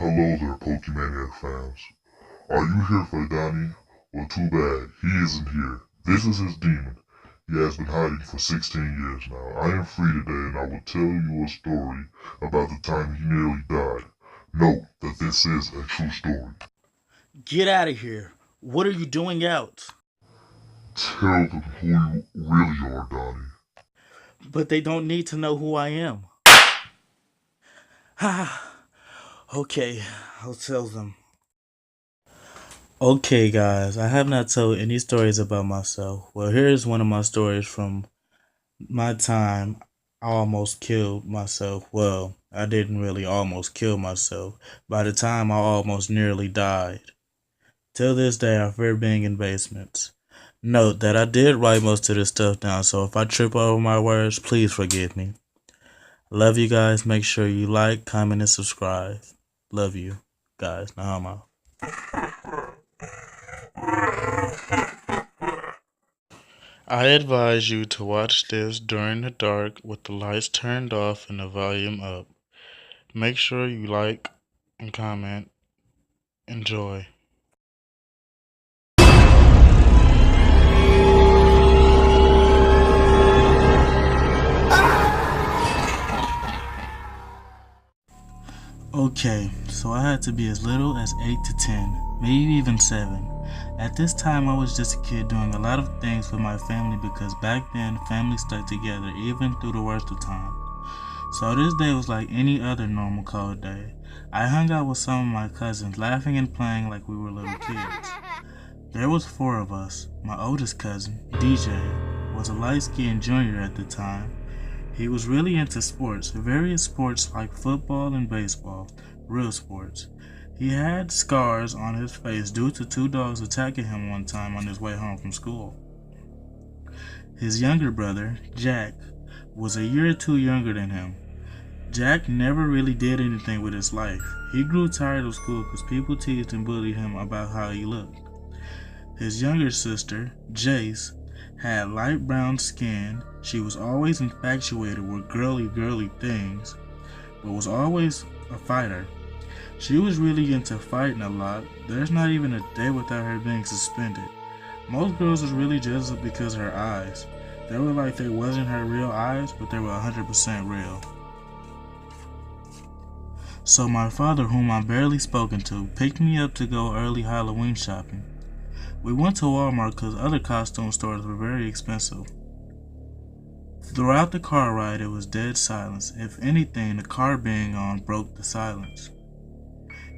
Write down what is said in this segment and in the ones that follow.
Hello there, Pokemaniac fans. Are you here for Donnie? Well, too bad. He isn't here. This is his demon. He has been hiding for 16 years now. I am free today and I will tell you a story about the time he nearly died. Note that this is a true story. Get out of here. What are you doing out? Tell them who you really are, Donnie. But they don't need to know who I am. Ha. Okay, I'll tell them. Okay, guys, I have not told any stories about myself. Well, here's one of my stories from my time. I almost killed myself. Well, I didn't really almost kill myself. By the time I almost nearly died. Till this day, I fear being in basements. Note that I did write most of this stuff down, so if I trip over my words, please forgive me. Love you guys. Make sure you like, comment, and subscribe. Love you guys. Now I'm out. I advise you to watch this during the dark with the lights turned off and the volume up. Make sure you like and comment. Enjoy. Okay, so I had to be as little as 8 to 10, maybe even 7. At this time, I was just a kid doing a lot of things with my family because back then, family stuck together even through the worst of times. So this day was like any other normal cold day. I hung out with some of my cousins, laughing and playing like we were little kids. There was 4 of us. My oldest cousin, DJ, was a light-skinned junior at the time. He was really into sports, various sports like football and baseball, real sports. He had scars on his face due to 2 dogs attacking him one time on his way home from school. His younger brother, Jack, was a year or 2 younger than him. Jack never really did anything with his life. He grew tired of school because people teased and bullied him about how he looked. His younger sister, Jace, had light brown skin. She was always infatuated with girly things, but was always a fighter. She was really into fighting a lot. There's not even a day without her being suspended. Most girls was really jealous because of her eyes. They were like they wasn't her real eyes, but they were 100% real. So my father, whom I barely spoken to, picked me up to go early Halloween shopping. We went to Walmart because other costume stores were very expensive. Throughout the car ride, it was dead silence. If anything, the car being on broke the silence.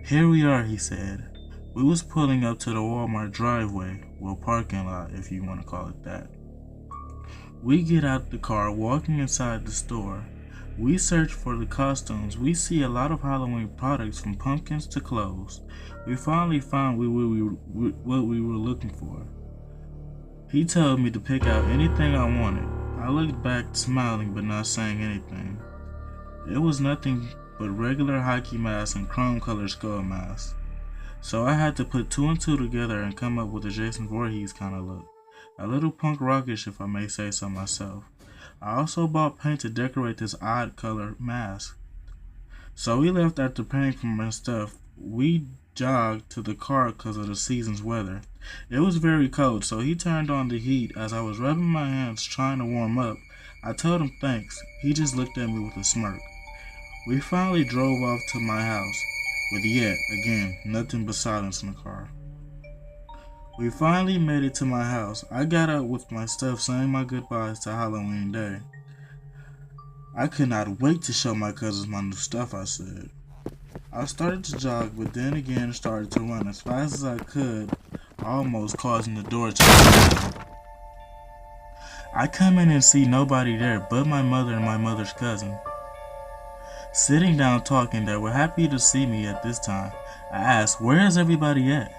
Here we are, he said. We was pulling up to the Walmart driveway, well, parking lot, if you want to call it that. We get out the car, walking inside the store. We search for the costumes. We see a lot of Halloween products from pumpkins to clothes. We finally found what we were looking for. He told me to pick out anything I wanted. I looked back, smiling but not saying anything. It was nothing but regular hockey masks and chrome-colored skull masks. So I had to put 2 and 2 together and come up with a Jason Voorhees kind of look. A little punk rockish, if I may say so myself. I also bought paint to decorate this odd color mask. So we left after paying for my stuff. We jogged to the car because of the season's weather. It was very cold, so he turned on the heat. As I was rubbing my hands trying to warm up, I told him thanks. He just looked at me with a smirk. We finally drove off to my house, with yet again nothing but silence in the car. We finally made it to my house. I got up with my stuff saying my goodbyes to Halloween Day. I could not wait to show my cousins my new stuff, I said. I started to jog, but then again started to run as fast as I could, almost causing the door to open. I come in and see nobody there but my mother and my mother's cousin. Sitting down talking, they were happy to see me at this time. I asked, "Where is everybody at?"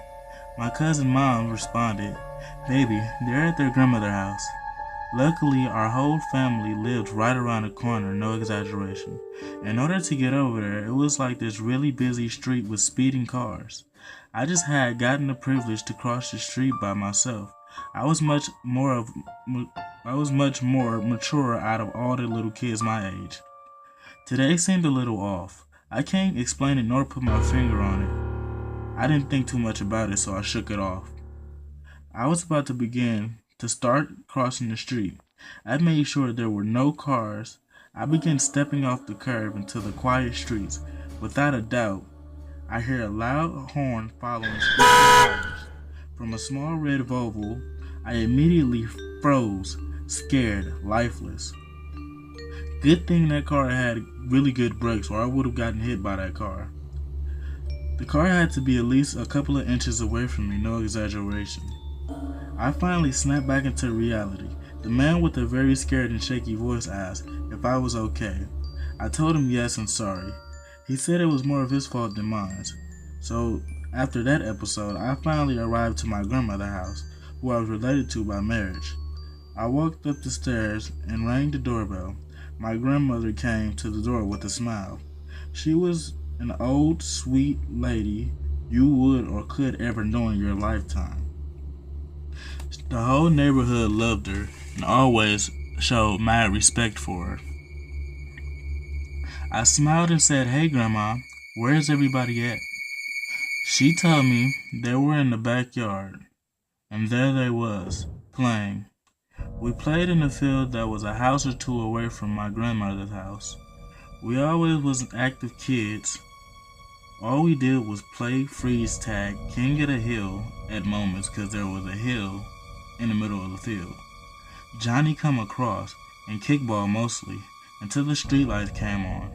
My cousin mom responded, "Baby, they're at their grandmother's house." Luckily, our whole family lived right around the corner, no exaggeration. In order to get over there, it was like this really busy street with speeding cars. I just had gotten the privilege to cross the street by myself. I was much more mature out of all the little kids my age. Today seemed a little off. I can't explain it nor put my finger on it. I didn't think too much about it, so I shook it off. I was about to start crossing the street. I made sure there were no cars. I began stepping off the curb into the quiet streets. Without a doubt, I hear a loud horn following speeding cars. From a small red Volvo, I immediately froze, scared, lifeless. Good thing that car had really good brakes, or I would have gotten hit by that car. The car had to be at least a couple of inches away from me, no exaggeration. I finally snapped back into reality. The man with a very scared and shaky voice asked if I was okay. I told him yes and sorry. He said it was more of his fault than mine. So after that episode, I finally arrived to my grandmother's house, who I was related to by marriage. I walked up the stairs and rang the doorbell. My grandmother came to the door with a smile. She was an old, sweet lady you would or could ever know in your lifetime. The whole neighborhood loved her and always showed mad respect for her. I smiled and said, "Hey Grandma, where's everybody at?" She told me they were in the backyard, and there they was, playing. We played in a field that was a house or two away from my grandmother's house. We always was active kids. All we did was play freeze tag, king of the hill at moments because there was a hill in the middle of the field. Johnny come across and kickball mostly until the streetlights came on.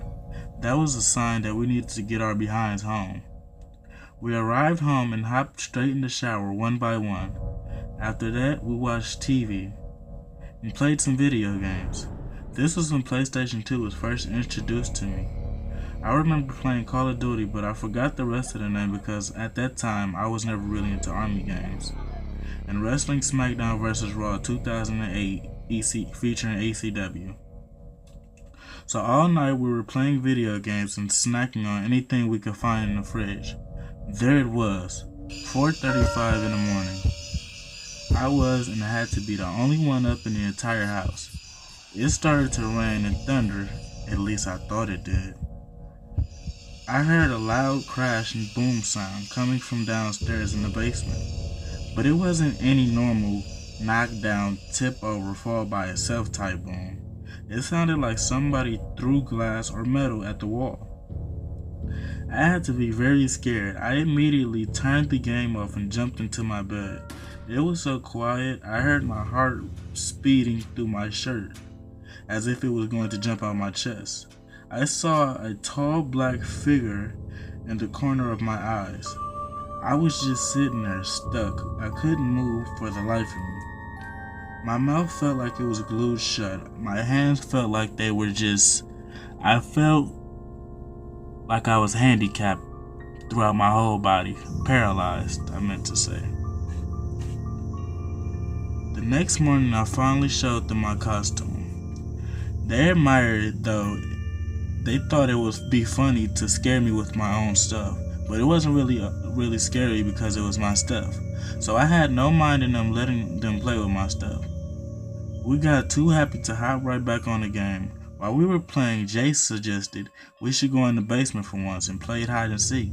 That was a sign that we needed to get our behinds home. We arrived home and hopped straight in the shower one by one. After that, we watched TV and played some video games. This was when PlayStation 2 was first introduced to me. I remember playing Call of Duty, but I forgot the rest of the name because at that time I was never really into army games. And Wrestling SmackDown vs. Raw 2008 featuring ECW. So all night we were playing video games and snacking on anything we could find in the fridge. There it was, 4:35 in the morning. I was and I had to be the only one up in the entire house. It started to rain and thunder, at least I thought it did. I heard a loud crash and boom sound coming from downstairs in the basement, but it wasn't any normal knockdown, tip over, fall by itself type boom. It sounded like somebody threw glass or metal at the wall. I had to be very scared. I immediately turned the game off and jumped into my bed. It was so quiet, I heard my heart speeding through my shirt, as if it was going to jump out my chest. I saw a tall black figure in the corner of my eyes. I was just sitting there stuck. I couldn't move for the life of me. My mouth felt like it was glued shut. My hands felt like they were I felt like I was handicapped throughout my whole body. Paralyzed, I meant to say. The next morning I finally showed them my costume. They admired it though. They thought it would be funny to scare me with my own stuff, but it wasn't really scary because it was my stuff. So I had no mind in them letting them play with my stuff. We got too happy to hop right back on the game. While we were playing, Jace suggested we should go in the basement for once and play hide and seek.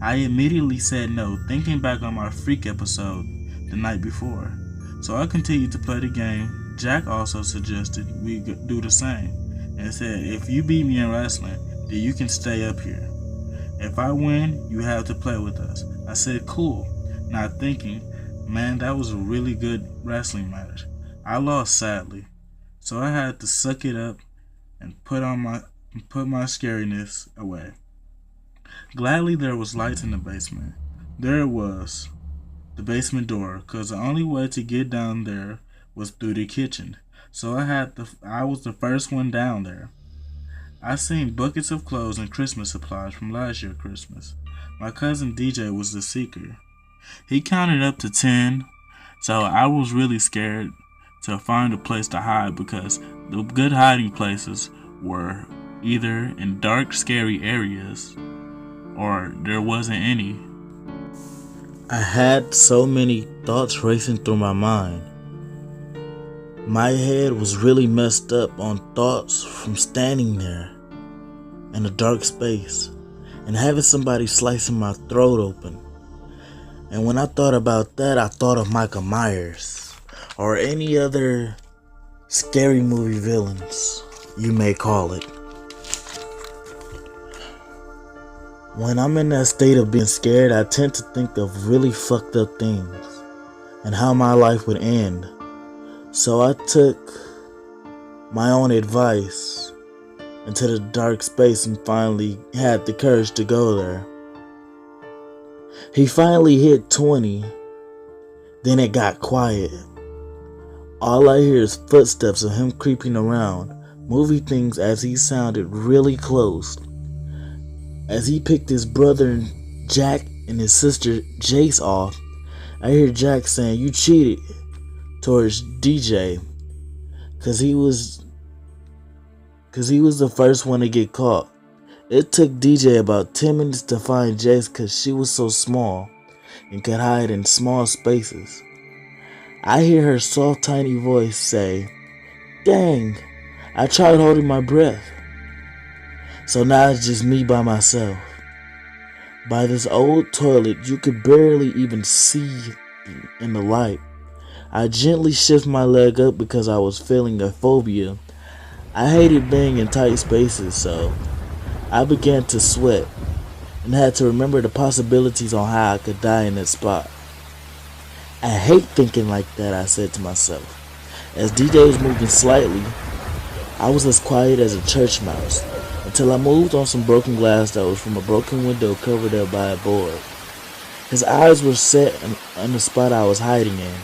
I immediately said no, thinking back on my freak episode the night before. So I continued to play the game. Jack also suggested we do the same and said, if you beat me in wrestling, then you can stay up here. If I win, you have to play with us. I said cool, not thinking, man, that was a really good wrestling match. I lost sadly, so I had to suck it up and put my scariness away. Gladly there was lights in the basement. There it was, the basement door, cause the only way to get down there was through the kitchen. So I was the first one down there. I seen buckets of clothes and Christmas supplies from last year's Christmas. My cousin DJ was the seeker. He counted up to 10, so I was really scared to find a place to hide because the good hiding places were either in dark, scary areas or there wasn't any. I had so many thoughts racing through my mind. My head was really messed up on thoughts from standing there. in a dark space and having somebody slicing my throat open. And when I thought about that, I thought of Michael Myers or any other scary movie villains, you may call it. When I'm in that state of being scared, I tend to think of really fucked up things and how my life would end. So I took my own advice into the dark space and finally had the courage to go there. He finally hit 20, then it got quiet. All I hear is footsteps of him creeping around, moving things as he sounded really close. As he picked his brother Jack and his sister Jace off, I hear Jack saying, "You cheated," towards DJ, cause he was the first one to get caught. It took DJ about 10 minutes to find Jace cause she was so small and could hide in small spaces. I hear her soft tiny voice say, "Dang, I tried holding my breath." So now it's just me by myself. By this old toilet you could barely even see in the light. I gently shift my leg up because I was feeling a phobia. I hated being in tight spaces, so I began to sweat and had to remember the possibilities on how I could die in that spot. "I hate thinking like that," I said to myself. As DJ was moving slightly, I was as quiet as a church mouse until I moved on some broken glass that was from a broken window covered up by a board. His eyes were set on the spot I was hiding in.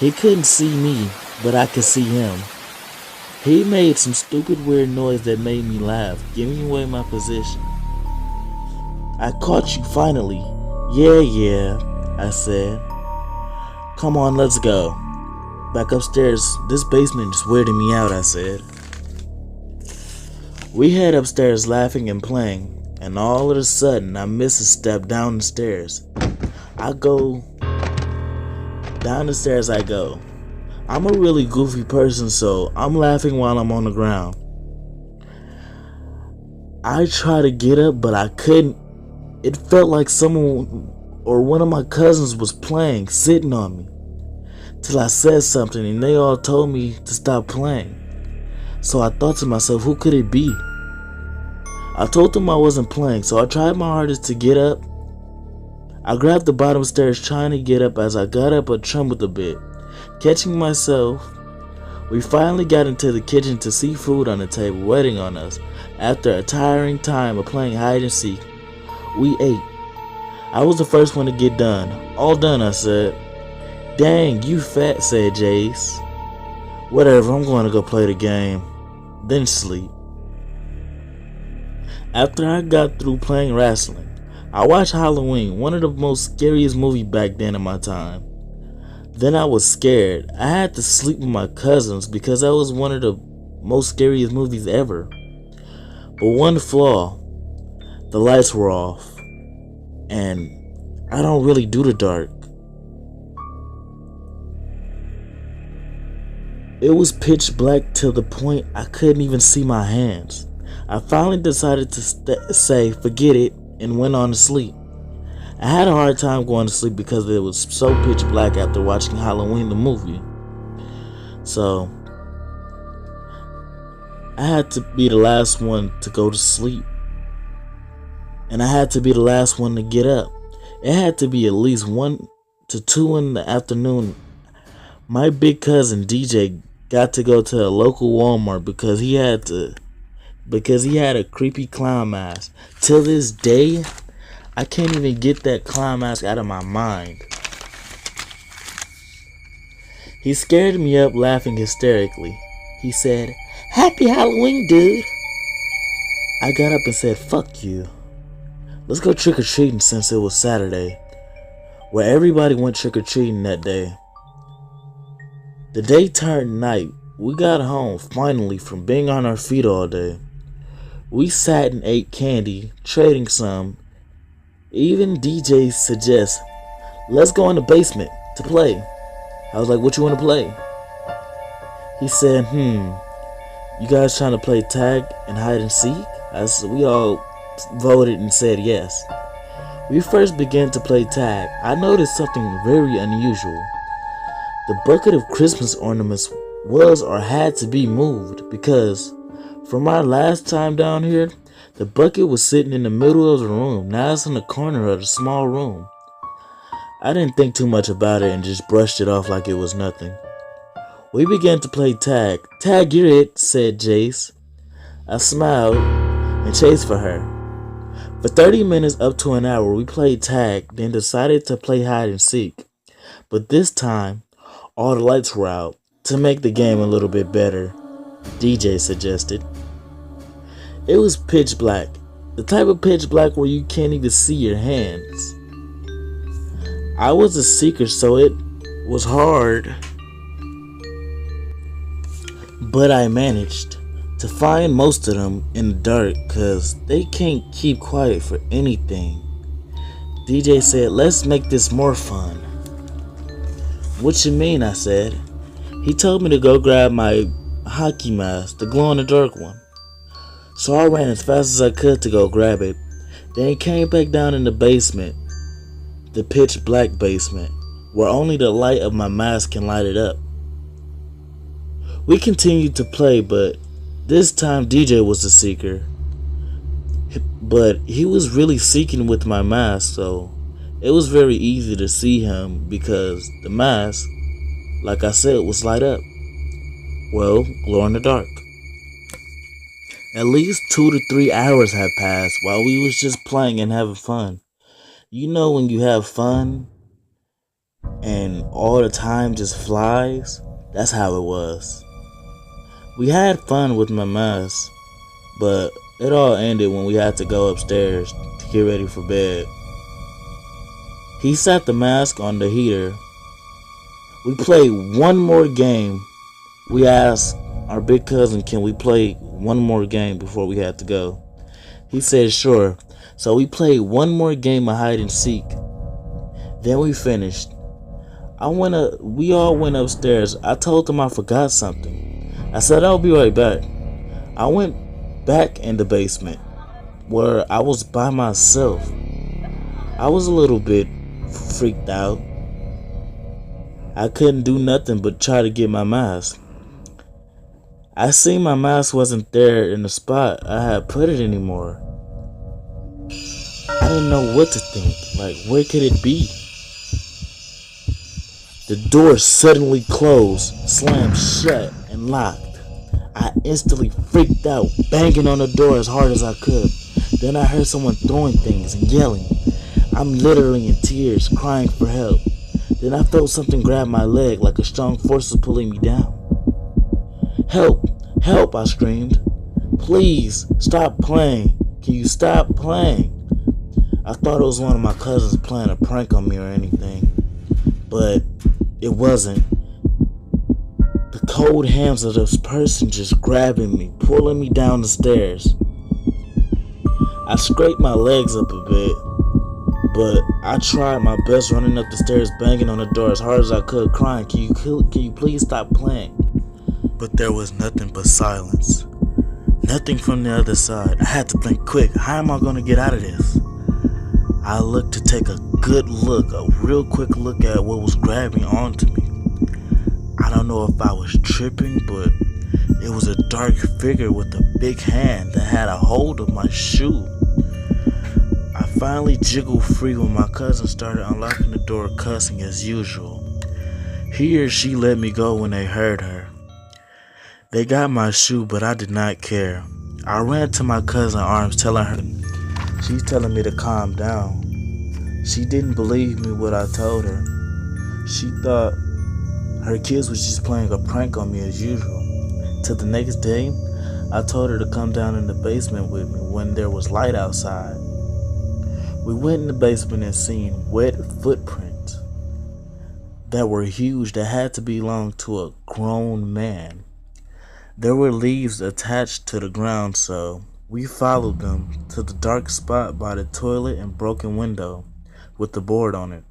He couldn't see me, but I could see him. He made some stupid weird noise that made me laugh, giving away my position. "I caught you finally." Yeah, I said. "Come on, let's go. Back upstairs. This basement is weirding me out," I said. We head upstairs laughing and playing, and all of a sudden I miss a step down the stairs. Down the stairs I go. I'm a really goofy person, so I'm laughing while I'm on the ground. I try to get up, but I couldn't. It felt like someone or one of my cousins was playing, sitting on me. Till I said something and they all told me to stop playing. So I thought to myself, who could it be? I told them I wasn't playing, so I tried my hardest to get up. I grabbed the bottom stairs trying to get up. As I got up, I trembled a bit. Catching myself, we finally got into the kitchen to see food on the table waiting on us. After a tiring time of playing hide and seek, we ate. I was the first one to get done. "All done," I said. "Dang, you fat," said Jace. "Whatever, I'm going to go play the game, then sleep." After I got through playing wrestling, I watched Halloween, one of the most scariest movies back then in my time. Then I was scared. I had to sleep with my cousins because that was one of the most scariest movies ever. But one flaw, the lights were off, and I don't really do the dark. It was pitch black till the point I couldn't even see my hands. I finally decided to say forget it and went on to sleep. I had a hard time going to sleep because it was so pitch black after watching Halloween the movie. So I had to be the last one to go to sleep. And I had to be the last one to get up. It had to be at least 1 to 2 in the afternoon. My big cousin DJ got to go to a local Walmart because he had a creepy clown mask. Till this day, I can't even get that clown mask out of my mind. He scared me up laughing hysterically. He said, "Happy Halloween, dude." I got up and said, "Fuck you. Let's go trick-or-treating," since it was Saturday, where everybody went trick-or-treating that day. The day turned night. We got home finally from being on our feet all day. We sat and ate candy, trading some. Even DJ suggests, "Let's go in the basement to play." I was like, "What you want to play?" He said, You guys trying to play tag and hide and seek? We all voted and said yes. We first began to play tag. I noticed something very unusual. The bucket of Christmas ornaments was or had to be moved because from our last time down here, the bucket was sitting in the middle of the room. Now it's in the corner of the small room. I didn't think too much about it and just brushed it off like it was nothing. We began to play tag. Tag, you're it, said Jace. I smiled and chased for her. For 30 minutes up to an hour, we played tag, then decided to play hide and seek. But this time, all the lights were out. To make the game a little bit better, DJ suggested. It was pitch black. The type of pitch black where you can't even see your hands. I was a seeker, so it was hard. But I managed to find most of them in the dark because they can't keep quiet for anything. DJ said, let's make this more fun. What you mean? I said. He told me to go grab my hockey mask, the glow-in-the-dark one. So I ran as fast as I could to go grab it. Then came back down in the basement, the pitch black basement, where only the light of my mask can light it up. We continued to play, but this time DJ was the seeker. But he was really seeking with my mask, so it was very easy to see him because the mask, like I said, was light up. Well, glow in the dark. At least 2 to 3 hours had passed while we was just playing and having fun. You know when you have fun and all the time just flies? That's how it was. We had fun with my mask, but it all ended when we had to go upstairs to get ready for bed. He sat the mask on the heater. We played one more game. We asked our big cousin, can we play one more game before we had to go? He said sure. So we played one more game of hide and seek. Then we finished. We all went upstairs. I told them I forgot something. I said I'll be right back. I went back in the basement where I was by myself. I was a little bit freaked out. I couldn't do nothing but try to get my mask. I seen my mask wasn't there in the spot I had put it anymore. I didn't know what to think. Like, where could it be? The door suddenly closed, slammed shut, and locked. I instantly freaked out, banging on the door as hard as I could. Then I heard someone throwing things and yelling. I'm literally in tears, crying for help. Then I felt something grab my leg like a strong force was pulling me down. Help! Help! I screamed. Please, stop playing. Can you stop playing? I thought it was one of my cousins playing a prank on me or anything. But it wasn't. The cold hands of this person just grabbing me, pulling me down the stairs. I scraped my legs up a bit, but I tried my best running up the stairs, banging on the door as hard as I could, crying, can you please stop playing? But there was nothing but silence. Nothing from the other side. I had to think quick, how am I going to get out of this? I looked to take a good look, a real quick look at what was grabbing onto me. I don't know if I was tripping, but it was a dark figure with a big hand that had a hold of my shoe. I finally jiggled free when my cousin started unlocking the door, cussing as usual. He or she let me go when they heard her. They got my shoe, but I did not care. I ran to my cousin's arms, telling her, she's telling me to calm down. She didn't believe me what I told her. She thought her kids was just playing a prank on me as usual. Till the next day, I told her to come down in the basement with me when there was light outside. We went in the basement and seen wet footprints that were huge that had to belong to a grown man. There were leaves attached to the ground, so we followed them to the dark spot by the toilet and broken window with the board on it.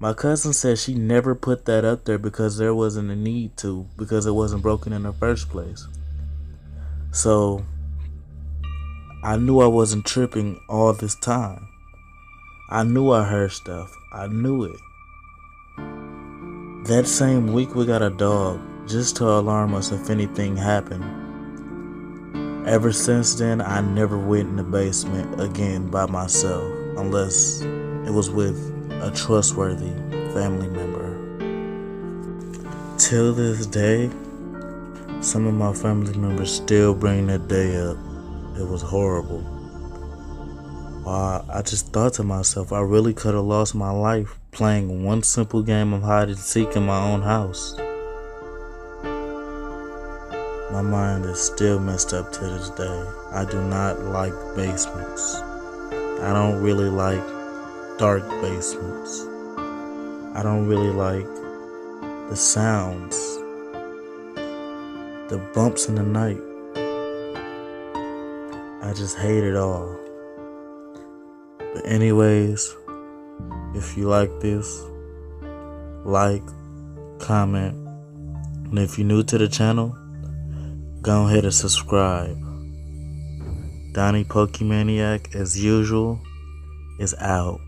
My cousin said she never put that up there because there wasn't a need to, because it wasn't broken in the first place. So I knew I wasn't tripping all this time. I knew I heard stuff. I knew it. That same week we got a dog just to alarm us if anything happened. Ever since then, I never went in the basement again by myself unless it was with a trustworthy family member. Till this day, some of my family members still bring that day up. It was horrible. I just thought to myself, I really could have lost my life playing one simple game of hide and seek in my own house. My mind is still messed up to this day. I do not like basements. I don't really like dark basements. I don't really like the sounds, the bumps in the night. I just hate it all. But anyways, if you like this, like, comment, and if you're new to the channel, go ahead and subscribe. Donnie Pokemaniac, as usual, is out.